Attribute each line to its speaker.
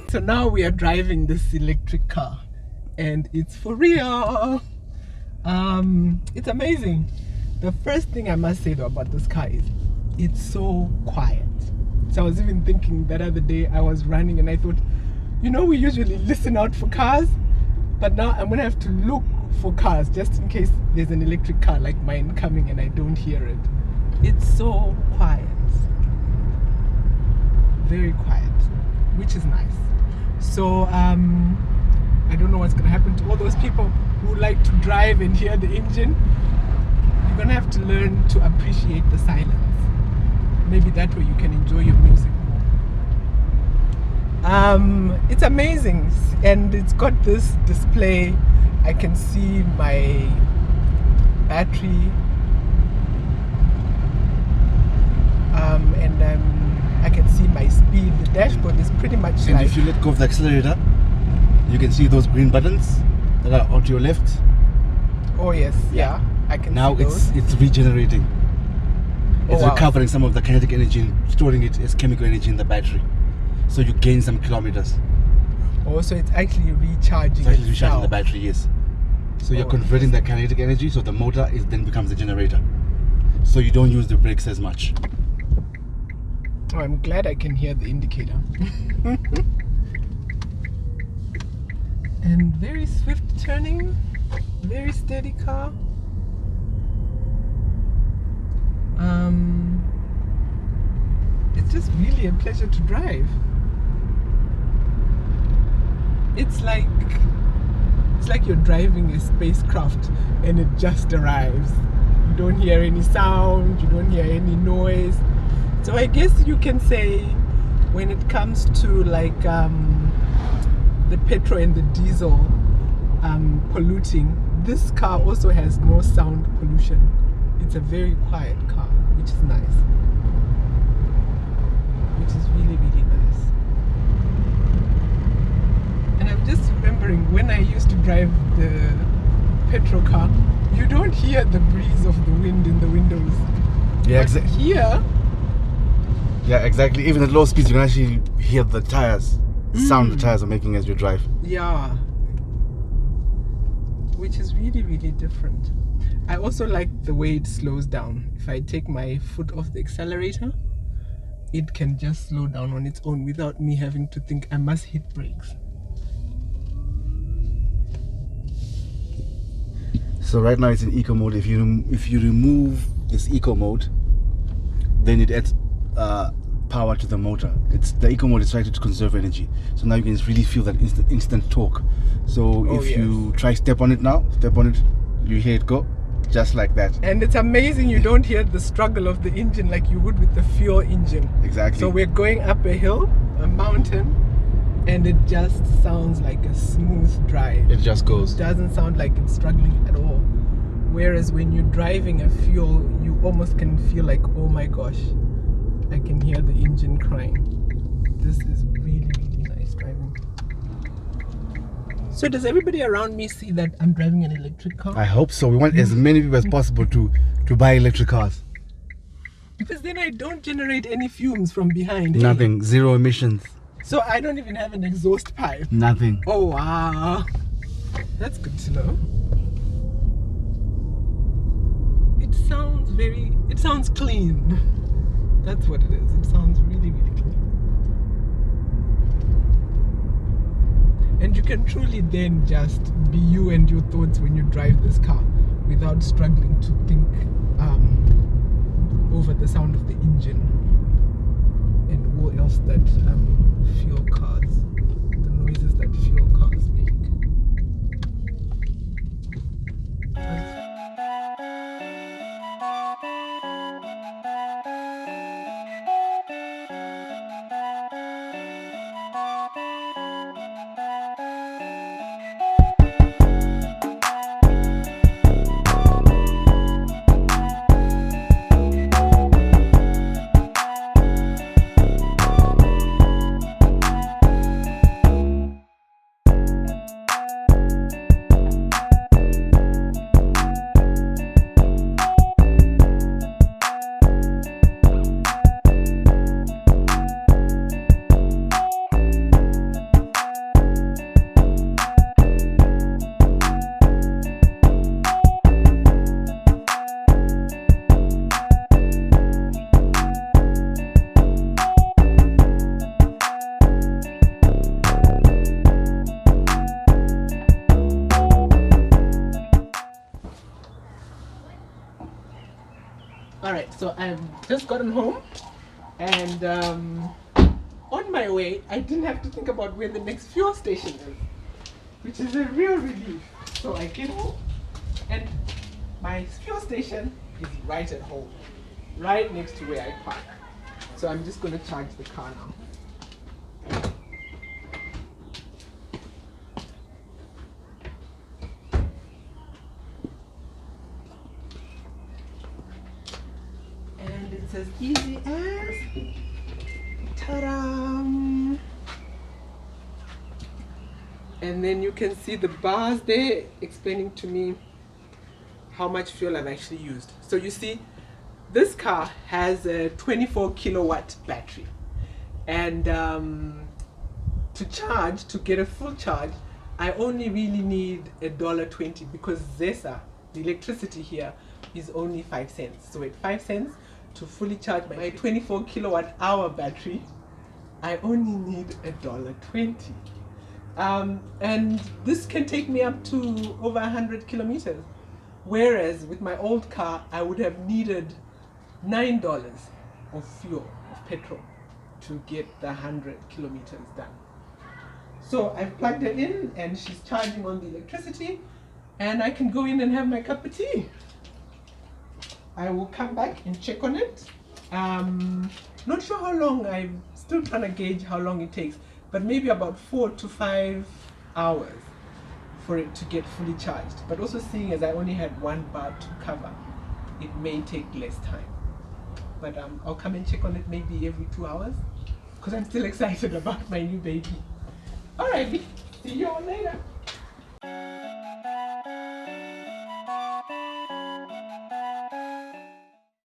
Speaker 1: So now we are driving this electric car and it's for real. It's amazing. The first thing I must say though about this car is it's so quiet. So I was even thinking that other day I was running and I thought, you know, we usually listen out for cars, but now I'm gonna have to look for cars just in case there's an electric car like mine coming and I don't hear it. It's so quiet. Very quiet, which is nice. So I don't know what's gonna happen to all those people who like to drive and hear the engine. You're gonna have to learn to appreciate the silence. Maybe that way you can enjoy your music more. It's amazing, and it's got this display. I can see my battery, and I can see my speed. The dashboard is pretty much
Speaker 2: and if you let go of the accelerator, you can see those green buttons that are on to your left.
Speaker 1: Oh yes, yeah, I can
Speaker 2: now
Speaker 1: see those.
Speaker 2: It's regenerating. It's recovering some of the kinetic energy and storing it as chemical energy in the battery, so you gain some kilometers.
Speaker 1: Oh, so it's actually recharging.
Speaker 2: It's actually recharging the battery, yes. So you're converting the kinetic energy, so the motor then becomes the generator. So you don't use the brakes as much.
Speaker 1: Oh, I'm glad I can hear the indicator. And very swift turning, very steady car. It's just really a pleasure to drive. It's like you're driving a spacecraft and it just arrives. You don't hear any sound, you don't hear any noise. So I guess you can say when it comes to like the petrol and the diesel polluting, this car also has no sound pollution. It's a very quiet car, which is nice. Which is really, really nice. And I'm just remembering when I used to drive the petrol car, you don't hear the breeze of the wind in the windows.
Speaker 2: Yeah,
Speaker 1: exactly. Here,
Speaker 2: yeah, exactly. Even at low speeds, you can actually hear the tires, sound the tires are making as you drive.
Speaker 1: Yeah, which is really, really different. I also like the way it slows down. If I take my foot off the accelerator, it can just slow down on its own without me having to think I must hit brakes.
Speaker 2: So right now it's in eco mode. If you remove this eco mode, then it adds power to the motor. The eco mode is trying to conserve energy. So now you can really feel that instant torque. So you try step on it, you hear it go. Just like that. And
Speaker 1: it's amazing you don't hear the struggle of the engine like you would with the fuel engine.
Speaker 2: Exactly.
Speaker 1: So we're going up a hill, a mountain, and it just sounds like a smooth drive.
Speaker 2: It just goes.
Speaker 1: It doesn't sound like it's struggling at all. Whereas when you're driving a fuel, you almost can feel like, oh my gosh, I can hear the engine crying. This is really, really nice driving. So does everybody around me see that I'm driving an electric car?
Speaker 2: I hope so. We want as many people as possible to buy electric cars.
Speaker 1: Because then I don't generate any fumes from behind.
Speaker 2: Nothing. Zero emissions.
Speaker 1: So I don't even have an exhaust pipe.
Speaker 2: Nothing.
Speaker 1: Oh wow. That's good to know. It sounds clean. That's what it is. It sounds really, really clean. And you can truly then just be you and your thoughts when you drive this car without struggling to think over the sound of the engine and all else that fuel cars, the noises that fuel cars make. So I've just gotten home, and on my way, I didn't have to think about where the next fuel station is, which is a real relief. So I get home, and my fuel station is right at home, right next to where I park. So I'm just going to charge the car now. And it's as easy as ta-da! And then you can see the bars there explaining to me how much fuel I've actually used. So you see, this car has a 24 kilowatt battery, and to charge, to get a full charge, I only really need $1.20, because Zesa, the electricity here, is only 5 cents. So at 5 cents to fully charge my 24 kilowatt hour battery, I only need $1.20. And this can take me up to over 100 kilometers. Whereas with my old car, I would have needed $9 of fuel, of petrol, to get the 100 kilometers done. So I've plugged her in, and she's charging on the electricity, and I can go in and have my cup of tea. I will come back and check on it. Not sure how long, I'm still trying to gauge how long it takes, but maybe about 4 to 5 hours for it to get fully charged. But also, seeing as I only had one bar to cover, it may take less time. But I'll come and check on it maybe every 2 hours, because I'm still excited about my new baby. Alrighty, see you all later.